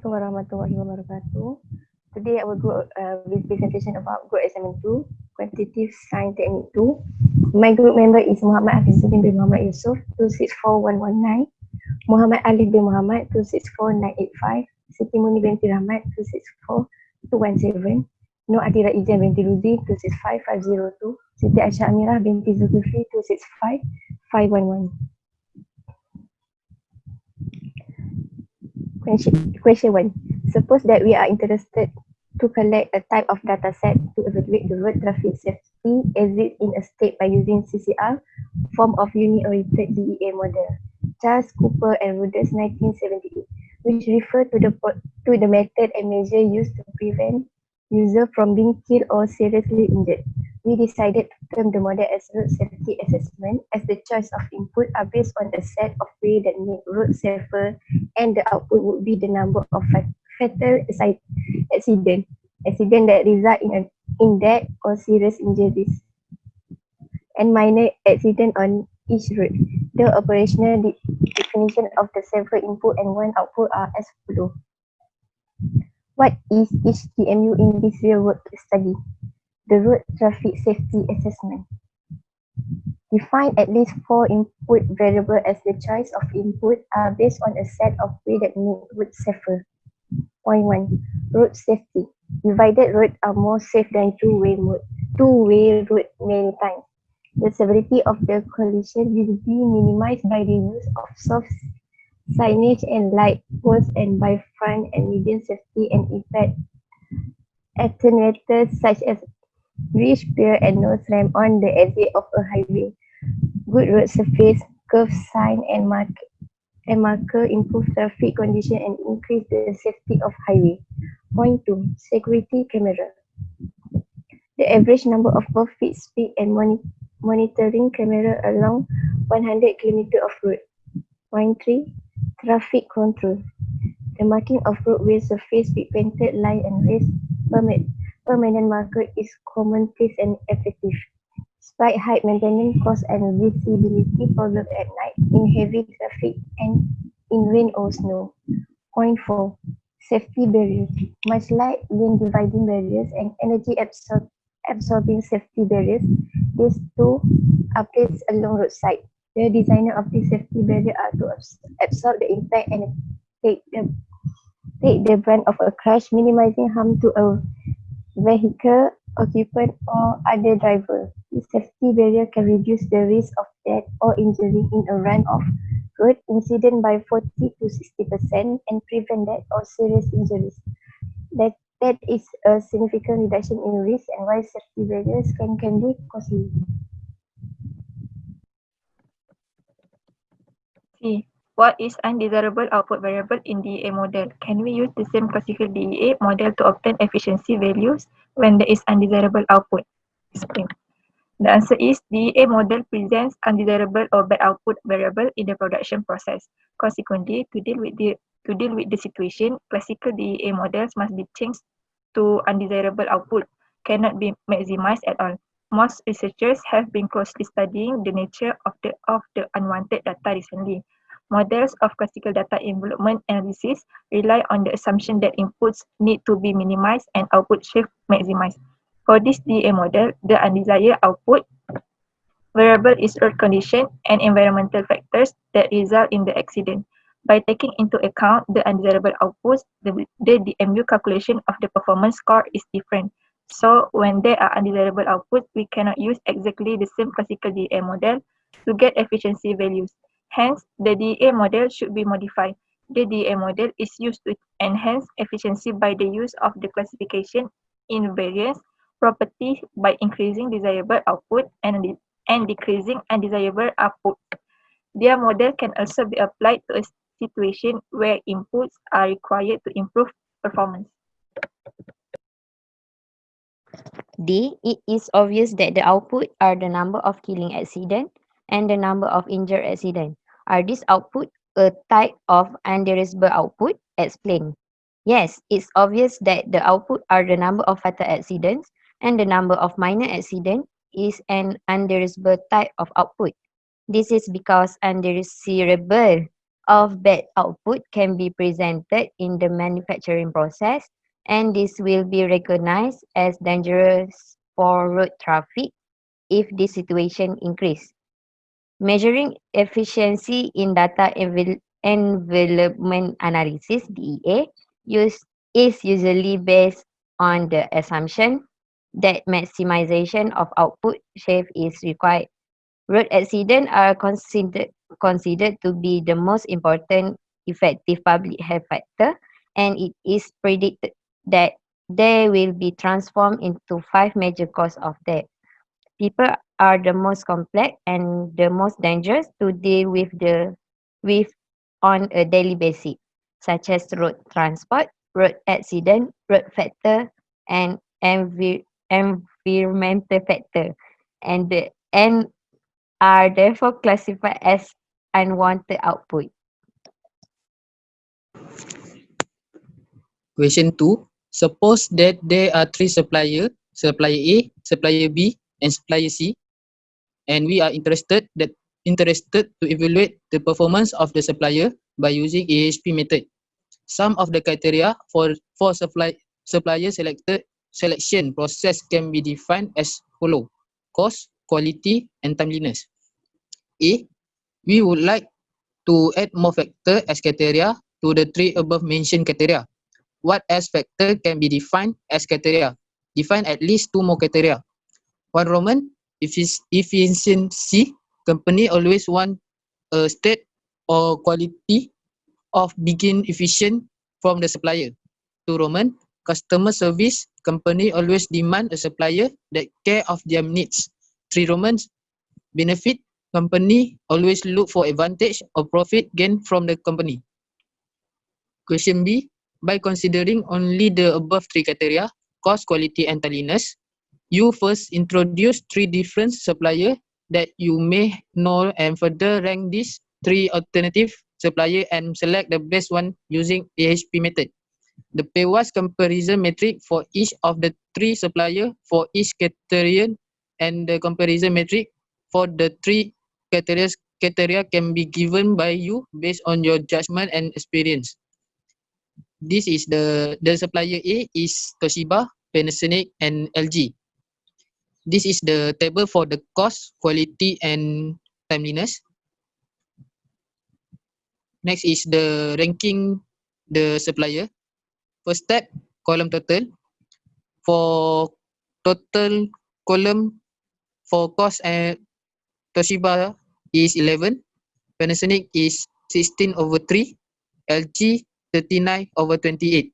Assalamualaikum warahmatullahi wabarakatuh. Today I will go with presentation about group assignment 2, Quantitative Science Technique 2. My group member is Muhammad Hafizuddin bin Muhammad Yusof, 264119. Muhammad Ali bin Muhammad, 264985. Siti Muni binti Rahmat, 264217. Nur Atira Ijan binti Luzi, 265502. Siti Aisyah Amirah binti Zulkifli, 265511. Question 1. Suppose that we are interested to collect a type of data set to evaluate the road traffic safety exit in a state by using CCR, form of unit-oriented DEA model. Charles, Cooper and Rudess 1978, which refer to the method and measure used to prevent user from being killed or seriously injured. We decided to term the model as road safety assessment, as the choice of input are based on a set of ways that make road safer, and the output would be the number of fatal accident that result in death or serious injuries, and minor accident on each road. The operational definition of the several input and one output are as follows. What is each TMU in this real-world study? The road traffic safety assessment. Define at least 4 input variables as the choice of input are based on a set of ways that make road safer. Point 1. Road safety. Divided roads are more safe than two-way road many times. The severity of the collision will be minimized by the use of soft signage and light posts and by front and median safety and effect attenuators such as bridge, pier and nose ramp on the exit of a highway. Good road surface, curve sign and marker improve traffic condition and increase the safety of highway. Point 2. Security camera. The average number of both fixed speed and monitoring camera along 100 km of road. Point 3. Traffic control. The marking of roadway surface with painted line and raised permanent marker is commonplace and effective. Despite height maintenance cost and visibility problem at night in heavy traffic and in rain or snow. Point 4. Safety barriers. Much like lane dividing barriers and energy absorbing safety barriers, these two are placed along roadside. The designer of the safety barrier are to absorb the impact and take the brunt of a crash, minimizing harm to a vehicle occupant or other driver. The safety barrier can reduce the risk of death or injury in a run-off road incident by 40 to 60% and prevent death or serious injuries. That is a significant reduction in risk and why safety barriers can be costly. C. What is undesirable output variable in DEA model? Can we use the same classical DEA model to obtain efficiency values when there is undesirable output? Explain. The answer is DEA model presents undesirable or bad output variable in the production process. Consequently, to deal with the situation, classical DEA models must be changed to undesirable output, cannot be maximized at all. Most researchers have been closely studying the nature of the unwanted data recently. Models of classical data envelopment analysis rely on the assumption that inputs need to be minimized and output should maximized. For this DEA model, the undesired output variable is road condition and environmental factors that result in the accident. By taking into account the undesirable outputs, the DMU calculation of the performance score is different. So when there are undesirable outputs, we cannot use exactly the same classical DEA model to get efficiency values. Hence, the DEA model should be modified. The DEA model is used to enhance efficiency by the use of the classification invariance property by increasing desirable output and decreasing undesirable output. Their model can also be applied to a situation where inputs are required to improve performance. D. It is obvious that the output are the number of killing accident and the number of injured accident. Are these output a type of undesirable output? Explain. Yes, it's obvious that the output are the number of fatal accidents and the number of minor accident is an undesirable type of output. This is because undesirable of bad output can be presented in the manufacturing process, and this will be recognized as dangerous for road traffic if this situation increase. Measuring efficiency in data envelopment analysis (DEA) is usually based on the assumption that maximization of output shave is required. Road accidents are considered to be the most important effective public health factor, and it is predicted that they will be transformed into five major causes of death. People are the most complex and the most dangerous to deal with on a daily basis, such as road transport, road accident, road factor, and environmental factor, and are therefore classified as unwanted output. Question 2. Suppose that there are three suppliers, supplier A, supplier B, and supplier C, and we are interested to evaluate the performance of the supplier by using AHP method. Some of the criteria for supplier selection process can be defined as follow: cost, quality, and timeliness. A. We would like to add more factor as criteria to the three above mentioned criteria. What as factor can be defined as criteria? Define at least two more criteria. One Roman, efficiency. Company always want a state or quality of begin efficient from the supplier. Two Roman, customer service. Company always demand a supplier that care of their needs. Three Romans, benefit. Company always look for advantage or profit gain from the company. Question B. By considering only the above three criteria, cost, quality, and timeliness, you first introduce three different suppliers that you may know and further rank these three alternative suppliers and select the best one using AHP method. The pairwise comparison metric for each of the three suppliers for each criterion and the comparison metric for the three criteria can be given by you based on your judgment and experience. This is the supplier A is Toshiba, Panasonic, and LG. This is the table for the cost, quality, and timeliness. Next is the ranking the supplier. First step, column total. For total column for cost and Toshiba is 11, Panasonic is 16 over 3, LG 39 over 28.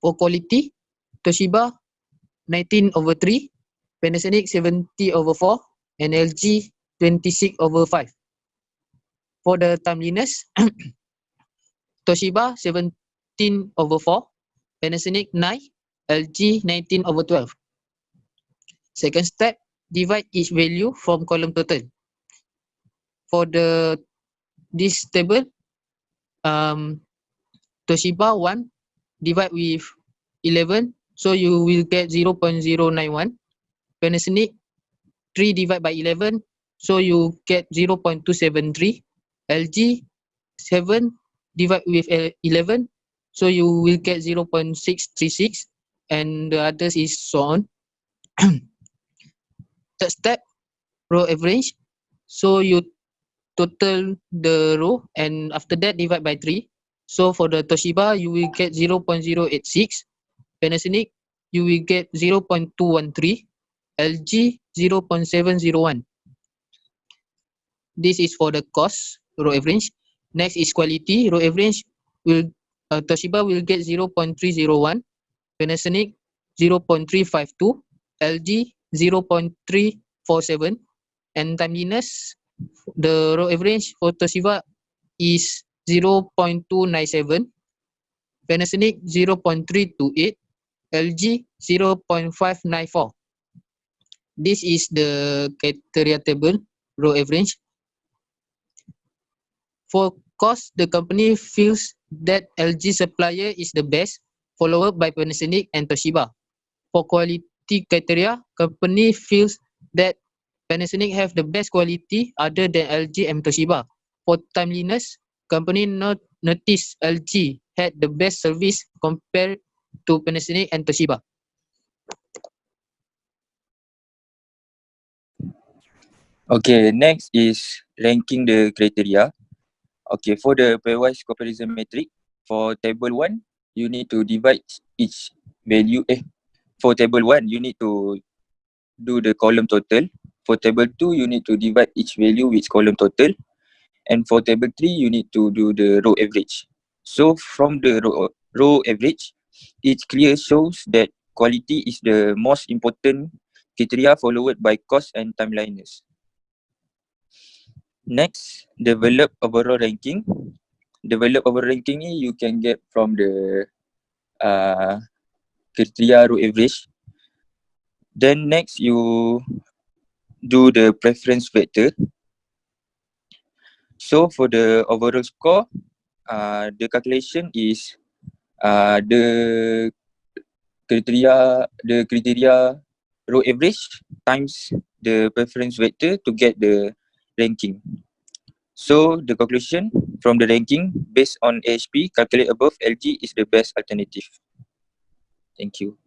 For quality, Toshiba 19 over 3, Panasonic 70 over 4, and LG 26 over 5. For the timeliness, Toshiba 17 over 4, Panasonic 9, LG 19 over 12. Second step, divide each value from column total. For this table, Toshiba 1 divide with 11, so you will get 0.091. Panasonic 3 divide by 11, so you get 0.273. LG 7 divide with 11, so you will get 0.636, and the others is so on. Third step, row average. So you total the row and after that divide by 3. So for the Toshiba, you will get 0.086. Panasonic, you will get 0.213. LG 0.701. This is for the cost row average. Next is quality row average. Will Toshiba will get 0.301, Panasonic 0.352, LG 0.347, and timeliness the row average for Toshiba is 0.297, Panasonic 0.328, LG 0.594. This is the criteria table row average. For cost, the company feels that LG supplier is the best, followed by Panasonic and Toshiba. For quality criteria, company feels that Panasonic have the best quality other than LG and Toshiba. For timeliness, company noticed LG had the best service compared to Panasonic and Toshiba. Okay, next is ranking the criteria. Okay, for the pairwise comparison metric, for table 1, you need to divide each value. For table 1, you need to do the column total. For table 2, you need to divide each value with column total. And for table 3, you need to do the row average. So from the row average, it clearly shows that quality is the most important criteria, followed by cost and timeliness. Next, develop overall ranking. Develop overall ranking ni you can get from the criteria row average. Then next, you do the preference factor. So for the overall score, the calculation is the criteria row average times the preference vector to get the ranking. So the conclusion from the ranking based on AHP calculate above, LG is the best alternative. Thank you.